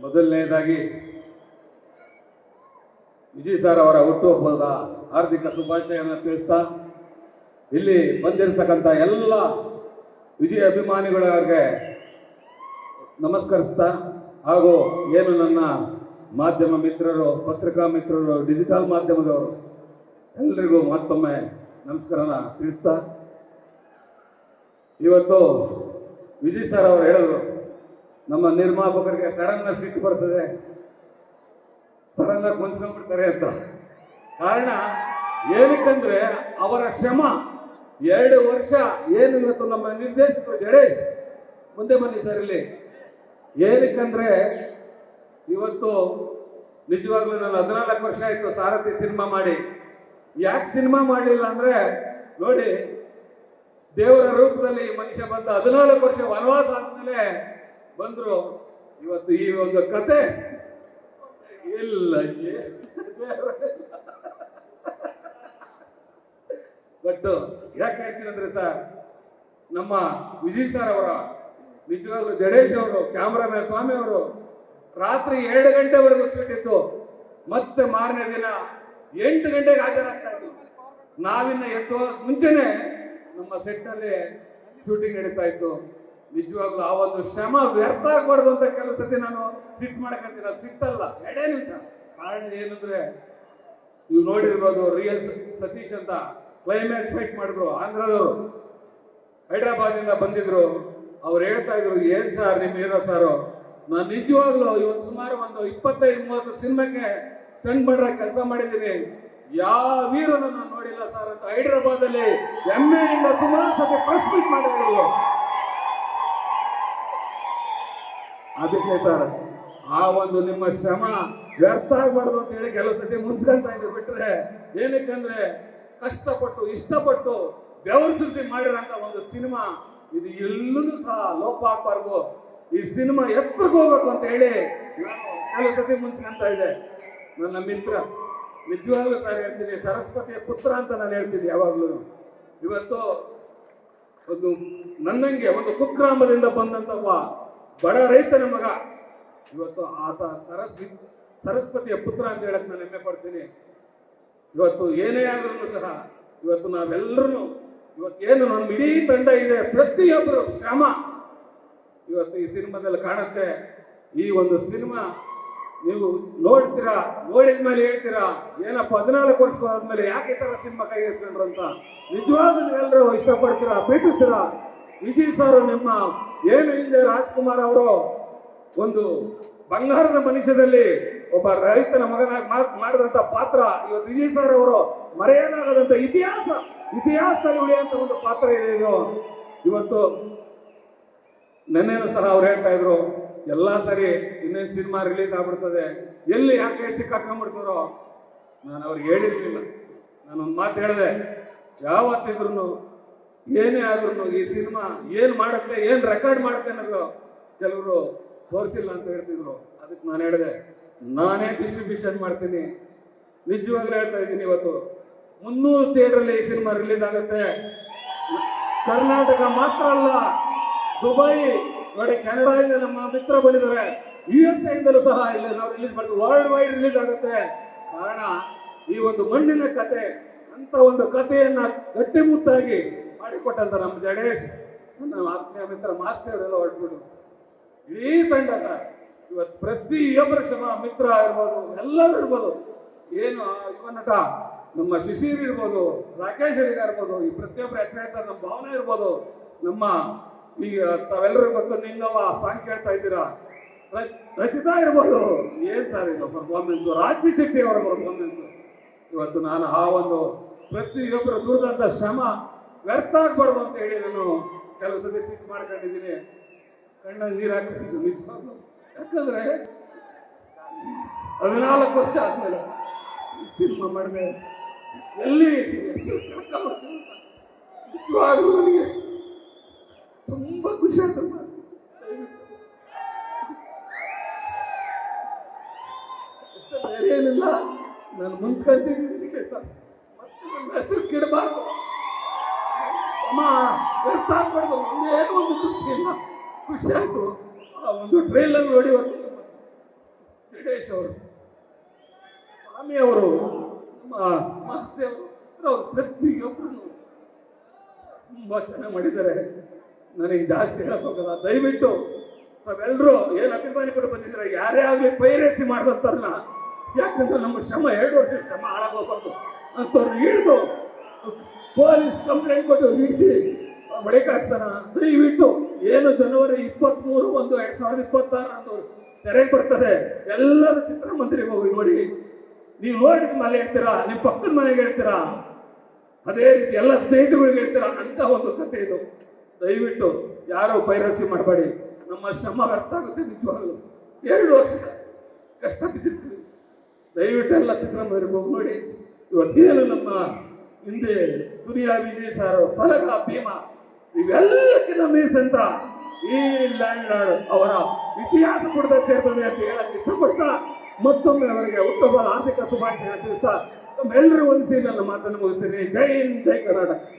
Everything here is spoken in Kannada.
ಮೊದಲನೇದಾಗಿ ವಿಜಯ್ ಸರ್ ಅವರ ಹುಟ್ಟುಹಬ್ಬದ ಹಾರ್ದಿಕ ಶುಭಾಶಯವನ್ನು ತಿಳಿಸ್ತಾ ಇಲ್ಲಿ ಬಂದಿರತಕ್ಕಂಥ ಎಲ್ಲ ವಿಜಯ್ ಅಭಿಮಾನಿಗಳಿಗೆ ನಮಸ್ಕರಿಸ್ತಾ ಹಾಗೂ ಏನು ನನ್ನ ಮಾಧ್ಯಮ ಮಿತ್ರರು, ಪತ್ರಿಕಾ ಮಿತ್ರರು, ಡಿಜಿಟಲ್ ಮಾಧ್ಯಮದವರು ಎಲ್ಲರಿಗೂ ಮತ್ತೊಮ್ಮೆ ನಮಸ್ಕಾರನ ತಿಳಿಸ್ತಾ, ಇವತ್ತು ವಿಜಯ್ ಸರ್ ಅವರು ಹೇಳಿದ್ರು ನಮ್ಮ ನಿರ್ಮಾಪಕರಿಗೆ ಸಡನ್ನಾಗಿ ಸಿಟ್ಟು ಬರ್ತದೆ, ಸಡನ್ನಾಗಿ ಮುನ್ಸ್ಕೊಂಡ್ಬಿಡ್ತಾರೆ ಅಂತ. ಕಾರಣ ಏನಕ್ಕಂದ್ರೆ ಅವರ ಶ್ರಮ 2 ವರ್ಷ ಏನು ಇವತ್ತು ನಮ್ಮ ನಿರ್ದೇಶಕರು ಜಡೇಶ್ ಮುಂದೆ ಬನ್ನಿ ಸರ್ ಇಲ್ಲಿ. ಏನಕ್ಕಂದ್ರೆ ಇವತ್ತು ನಿಜವಾಗ್ಲೂ ನಾನು 14 ವರ್ಷ ಆಯ್ತು ಸಾರಥಿ ಸಿನಿಮಾ ಮಾಡಿ. ಯಾಕೆ ಸಿನಿಮಾ ಮಾಡಲಿಲ್ಲ ಅಂದ್ರೆ ನೋಡಿ, ದೇವರ ರೂಪದಲ್ಲಿ ಮನುಷ್ಯ ಬಂದ 14 ವರ್ಷ ವನವಾಸ ಆದ್ಮೇಲೆ ಬಂದ್ರು. ಇವತ್ತು ಈ ಒಂದು ಕತೆ ಇಲ್ಲ ಬಟ್ ಯಾಕೆ ಹೇಳ್ತೀನಿ ಅಂದ್ರೆ ಸರ್, ನಮ್ಮ ವಿಜಯ್ ಸರ್ ಅವರ ನಿಜವಾಗ್ಲೂ ಜಡೇಶ್ ಅವರು, ಕ್ಯಾಮ್ರಾಮನ್ ಸ್ವಾಮಿ ಅವರು ರಾತ್ರಿ 2 ಗಂಟೆವರೆಗೂ ಶೂಟ್ ಇತ್ತು. ಮತ್ತೆ ಮಾರನೇ ದಿನ 8 ಗಂಟೆಗೆ ಹಾಜರಾಗ್ತಾ ಇದ್ವಿ. ನಾವಿನ್ನ ಎದ್ದು ಮುಂಚೆನೆ ನಮ್ಮ ಸೆಟ್ ನಲ್ಲಿ ಶೂಟಿಂಗ್ ನಡೀತಾ ಇತ್ತು. ನಿಜವಾಗ್ಲೂ ಆ ಒಂದು ಶ್ರಮ ವ್ಯರ್ಥ ಆಗ್ಬಾರ್ದು ಅಂತ ಕೆಲವು ಸತಿ ನಾನು ಸಿಟ್ ಮಾಡಕಂತೀನಿ. ಅದು ಸಿಟ್ಟಲ್ಲ, 2 ನಿಮಿಷ. ಕಾರಣ ಏನಂದ್ರೆ ನೀವು ನೋಡಿರ್ಬೋದು, ರಿಯಲ್ ಸತೀಶ್ ಅಂತ ಕ್ಲೈಮ್ಯಾಕ್ಸ್ ಫೈಟ್ ಮಾಡಿದ್ರು ಆಂಧ್ರದವರು, ಹೈದರಾಬಾದ್ ಇಂದ ಬಂದಿದ್ರು. ಅವ್ರು ಹೇಳ್ತಾ ಇದ್ರು, ಏನ್ ಸರ್ ನಿಮ್ ಹೀರೋ ಸಾರು, ನಾನು ನಿಜವಾಗ್ಲೂ ಇವತ್ತು ಸುಮಾರು ಒಂದು 25-30 ಸಿನಿಮಾಕ್ಕೆ ಸ್ಟಂಟ್ ಮಾಡ್ರ ಕೆಲಸ ಮಾಡಿದ್ದೀನಿ, ಯಾವ ವೀರನ್ನು ನಾನು ನೋಡಿಲ್ಲ ಸರ್ ಅಂತ ಹೈದರಾಬಾದ್ ಅಲ್ಲಿ ಹೆಮ್ಮೆಯಿಂದ ಸುಮಾರು ಸತಿ ಪ್ರೆಸ್ ಮೀಟ್ ಮಾಡಿದ್ರು. ಅದಕ್ಕೆ ಸರ್ ಆ ಒಂದು ನಿಮ್ಮ ಶ್ರಮ ವ್ಯರ್ಥ ಆಗ್ಬಾರ್ದು ಅಂತ ಹೇಳಿ ಕೆಲವು ಸತಿ ಮುನ್ಸ್ಕೊಂತ ಇದ್ರು. ಬಿಟ್ರೆ ಏನಕ್ಕಂದ್ರೆ ಕಷ್ಟಪಟ್ಟು ಇಷ್ಟಪಟ್ಟು ಬೆವರು ಸುರಿಸಿ ಮಾಡಿರೋಂಥ ಒಂದು ಸಿನಿಮಾ ಇದು ಎಲ್ಲೂ ಸಹ ಲೋಪ ಆಗ್ಬಾರ್ದು. ಈ ಸಿನಿಮಾ ಎತ್ತರಕ್ಕೆ ಹೋಗ್ಬೇಕು ಅಂತ ಹೇಳಿ ನಾನು ಕೆಲವು ಸತಿ ಮುನ್ಸ್ಕೊಂತ ಇದೆ. ನನ್ನ ಮಿತ್ರ ನಿಜವಾಗ್ಲೂ ಸರ್ ಹೇಳ್ತೀನಿ, ಸರಸ್ವತಿಯ ಪುತ್ರ ಅಂತ ನಾನು ಹೇಳ್ತೀನಿ ಯಾವಾಗ್ಲೂ. ಇವತ್ತು ಒಂದು ನನ್ನಂಗೆ ಒಂದು ಕುಗ್ರಾಮದಿಂದ ಬಂದಂತ ಬಡ ರೈತನ ಮಗ, ಇವತ್ತು ಆತ ಸರಸ್ವತಿಯ ಪುತ್ರ ಅಂತ ಹೇಳಕ್ ನಾನು ಹೆಮ್ಮೆ ಪಡ್ತೀನಿ. ಇವತ್ತು ಏನೇ ಆದ್ರೂ ಸಹ ಇವತ್ತು ನಾವೆಲ್ಲರೂ ಇವತ್ತೇನು ನಮ್ಮ ಇಡೀ ತಂಡ ಇದೆ, ಪ್ರತಿಯೊಬ್ಬರು ಶ್ರಮ ಇವತ್ತು ಈ ಸಿನಿಮಾದಲ್ಲಿ ಕಾಣುತ್ತೆ. ಈ ಒಂದು ಸಿನಿಮಾ ನೀವು ನೋಡ್ತೀರಾ, ನೋಡಿದ್ಮೇಲೆ ಹೇಳ್ತೀರಾ ಏನಪ್ಪ 14 ವರ್ಷ ಆದ್ಮೇಲೆ ಯಾಕೆ ಈ ತರ ಸಿನಿಮಾ ಕೈ ಎತ್ಕೊಂಡ್ರು ಅಂತ. ನಿಜವಾಗ್ಲೂ ನೀವೆಲ್ಲರೂ ಇಷ್ಟಪಡ್ತೀರಾ, ಪ್ರೀತಿಸ್ತೀರಾ. ವಿಜಯ್ ಸರ್ ನಿಮ್ಮ ಏನು ಹಿಂದೆ ರಾಜ್ಕುಮಾರ್ ಅವರು ಒಂದು ಬಂಗಾರದ ಮನುಷ್ಯದಲ್ಲಿ ಒಬ್ಬ ರೈತನ ಮಗನಾಗಿ ಮಾಡಿದಂತ ಪಾತ್ರ, ಇವತ್ತು ವಿಜಯ್ ಸರ್ ಅವರು ಮರೆಯಲಾಗದಂತ ಇತಿಹಾಸದಲ್ಲಿ ಉಳಿಯುವಂತ ಒಂದು ಪಾತ್ರ ಇದೆ ಇದು. ಇವತ್ತು ನೆನ್ನೆನೂ ಸಹ ಅವ್ರು ಹೇಳ್ತಾ ಇದ್ರು, ಎಲ್ಲಾ ಸರಿ ಇನ್ನೇನು ಸಿನಿಮಾ ರಿಲೀಸ್ ಆಗ್ಬಿಡ್ತದೆ, ಎಲ್ಲಿ ಯಾಕೆ ಸಿಕ್ಕಾಕೊಂಡ್ಬಿಡ್ತಾರೋ. ನಾನು ಅವ್ರಿಗೆ ಹೇಳಿರ್ಲಿಲ್ಲ. ನಾನೊಂದು ಮಾತು ಹೇಳಿದೆ, ಯಾವತ್ತಿದ್ರು ಏನೇ ಆದ್ರೂ ಈ ಸಿನಿಮಾ ಏನ್ ಮಾಡುತ್ತೆ, ಏನ್ ರೆಕಾರ್ಡ್ ಮಾಡುತ್ತೆ ಅನ್ನೋದು ಕೆಲವರು ತೋರಿಸಿಲ್ಲ ಅಂತ ಹೇಳ್ತಿದ್ರು. ಅದಕ್ಕೆ ನಾನು ಹೇಳಿದೆ, ನಾನೇ ಡಿಸ್ಟ್ರಿಬ್ಯೂಷನ್ ಮಾಡ್ತೀನಿ. ನಿಜವಾಗ್ಲೂ ಹೇಳ್ತಾ ಇದ್ದೀನಿ, ಇವತ್ತು 300 ಥಿಯೇಟರ್ ಈ ಸಿನಿಮಾ ರಿಲೀಸ್ ಆಗುತ್ತೆ. ಕರ್ನಾಟಕ ಮಾತ್ರ ಅಲ್ಲ, ದುಬೈ ನೋಡಿ, ಕೆನಡಾದಿಂದ ನಮ್ಮ ಮಿತ್ರ ಬಂದಿದ್ದಾರೆ, USA ಇಂದಲೂ ಸಹ ಇಲ್ಲಿ ನಾವು ರಿಲೀಸ್ ಮಾಡ್ತೀವಿ. ವರ್ಲ್ಡ್ ವೈಡ್ ರಿಲೀಸ್ ಆಗುತ್ತೆ. ಕಾರಣ ಈ ಒಂದು ಮಣ್ಣಿನ ಕತೆ ಅಂತ ಒಂದು ಕಥೆಯನ್ನ ಗಟ್ಟಿಮುಟ್ಟಾಗಿ ಮಾಡಿಕೊಟ್ಟಂತ ನಮ್ಮ ಜಡೇಶ್, ನನ್ನ ಆತ್ಮೀಯ ಮಿತ್ರ ಮಾಸ್ತಿಯವರೆಲ್ಲ ಹೊರಟ್ಬಿಟ್ಟು ಇಡೀ ತಂಡ ಸರ್ ಇವತ್ತು ಪ್ರತಿಯೊಬ್ಬರ ಶ್ರಮ, ಮಿತ್ರ ಇರ್ಬೋದು, ಎಲ್ಲರೂ ಇರ್ಬೋದು, ಏನು ಯುವ ನಟ ನಮ್ಮ ಶಿಶಿರ್ ಇರ್ಬೋದು, ರಾಕೇಶ್ ಅಡಿಗ ಇರ್ಬೋದು, ಈ ಪ್ರತಿಯೊಬ್ಬರ ಹೆಸರು ಹೇಳ್ತಾರೆ, ನಮ್ಮ ಭಾವನೆ ಇರ್ಬೋದು, ನಮ್ಮ ಈಗ ತಾವೆಲ್ಲರೂ ಗೊತ್ತು ನಿಂಗವ್ವ ಸಾಂಗ್ ಕೇಳ್ತಾ ಇದ್ದೀರಾ, ರಚಿತಾ ಇರ್ಬೋದು. ಏನ್ ಸರ್ ಇದು ಪರ್ಫಾರ್ಮೆನ್ಸ್, ರಾಜ್ಬಿ ಶೆಟ್ಟಿ ಅವರ ಪರ್ಫಾರ್ಮೆನ್ಸ್. ಇವತ್ತು ನಾನು ಆ ಒಂದು ಪ್ರತಿಯೊಬ್ಬರು ದುಡಿದಂತ ಶ್ರಮ ವ್ಯರ್ಥ ಆಗ್ಬಾರ್ದು ಅಂತ ಹೇಳಿ ನಾನು ಕೆಲವು ಸತಿ ಸಿಟ್ ಮಾಡ್ಕೊಂಡಿದ್ದೀನಿ, ಕಣ್ಣಲ್ಲಿ ನೀರು ಹಾಕಿದ್ದು ನಿಜವಾಗ್ಲು. ಯಾಕಂದ್ರೆ 14 ವರ್ಷ ಆದ್ಮೇಲೆ ಈ ಸಿನಿಮಾ ಮಾಡಿದೆ, ಎಲ್ಲಿ ಹೆಸರು ಕಳ್ಕೊಂಡ್ಬಿಡ್ತೀನಿ ಅಂತ ನಿಜವಾಗ್ಲೂ ನನಗೆ ತುಂಬಾ ಖುಷಿ ಆಗ್ತದೆ ಸರ್. ಅಷ್ಟೇ, ಬೇರೆ ಏನಿಲ್ಲ. ನಾನು ಮುಂದ್ಕಂತಿದ್ದೀನಿ ಸರ್, ಮತ್ತೆ ನನ್ನ ಹೆಸರು ಕೆಡಬಾರ್ದು, ಅಮ್ಮ ವ್ಯರ್ಥ ಆಗ್ಬಾರ್ದು. ಒಂದೇ ಒಂದು ದೃಷ್ಟಿಯಿಂದ ಖುಷಿ ಆಯ್ತು. ಆ ಒಂದು ಟ್ರೈಲರ್ ನೋಡಿ ತ್ರಿಡೇಶ್ ಅವರು, ಸ್ವಾಮಿ ಅವರು, ನಮ್ಮ ಮಾಸ್ತಿ ಅವರು ಪ್ರತಿಯೊಬ್ಬರು ತುಂಬಾ ಚೆನ್ನಾಗಿ ಮಾಡಿದ್ದಾರೆ. ನನಗೆ ಜಾಸ್ತಿ ಹೇಳಕ್ ಹೋಗಲ್ಲ. ದಯವಿಟ್ಟು ತಾವೆಲ್ಲರೂ ಏನು ಅಭಿಮಾನಿ ಕೂಡ ಬಂದಿದ್ದಾರೆ, ಯಾರೇ ಆಗಲಿ ಪೈರೇಸಿ ಮಾಡ್ದಂತಾರಲ್ಲ, ಯಾಕಂದ್ರೆ ನಮ್ಮ ಶ್ರಮ 2 ವರ್ಷ ಶ್ರಮ ಹಾಳಾಗೋಗ್ಬಾರ್ದು ಅಂತವ್ರು ಹಿಡಿದು ಪೊಲೀಸ್ ಕಂಪ್ಲೇಂಟ್ ಕೊಟ್ಟು ಹಿಡಿಸಿ ಬಳಿಕಾಸ್ತಾನ. ದಯವಿಟ್ಟು ಏನು ಜನವರಿ 23/1/2026 ಅಂತ ತೆರೆಗೆ ಬರ್ತದೆ, ಎಲ್ಲರೂ ಚಿತ್ರಮಂದಿರಿಗೆ ಹೋಗಿ ನೋಡಿ. ನೀವು ನೋಡಿದ ಮನೆ ಹೇಳ್ತೀರಾ, ನಿಮ್ಮ ಪಕ್ಕದ ಮನೆಗೆ ಹೇಳ್ತೀರಾ, ಅದೇ ರೀತಿ ಎಲ್ಲ ಸ್ನೇಹಿತರುಗಳಿಗೆ ಹೇಳ್ತೀರಾ ಅಂತ ಒಂದು ಕಥೆ ಇದು. ದಯವಿಟ್ಟು ಯಾರು ಪೈರಸಿ ಮಾಡಬೇಡಿ. ನಮ್ಮ ಶ್ರಮ ಅರ್ಥ ಆಗುತ್ತೆ. ನಿಜವಾಗಲು 2 ವರ್ಷ ಕಷ್ಟ ಬಿದ್ದಿರ್ತೀವಿ. ದಯವಿಟ್ಟು ಎಲ್ಲ ಚಿತ್ರಮಂದಿರಿಗೆ ಹೋಗಿ ನೋಡಿ. ಇವತ್ತೇನು ನಮ್ಮ ಹಿಂದೆ ದುನಿಯಾ ವಿಜಯ್ ಸಾರ್, ಸಲಗ ಭೀಮಾ, ಇವೆಲ್ಲಕ್ಕಿಂತ ಮೀಸಂತ ಈ ಲ್ಯಾಂಡ್ ಲಾರ್ಡ್ ಅವರ ಇತಿಹಾಸ ಕೂಡ ಸೇರ್ತದೆ ಅಂತ ಹೇಳಕ್ ಇಷ್ಟಪಡ್ತಾ ಮತ್ತೊಮ್ಮೆ ಅವರಿಗೆ ಹುಟ್ಟುಹಬ್ಬದ ಆರ್ಥಿಕ ಶುಭಾಶಯಗಳನ್ನು ತಿಳಿಸ್ತಾ ತಮ್ಮೆಲ್ಲರೂ ಒಂದಿಸಿ ನನ್ನ ಮಾತನ್ನು ಮುಗಿಸ್ತೀನಿ. ಜೈ ಹಿಂದ್, ಜೈ ಕರ್ನಾಟಕ.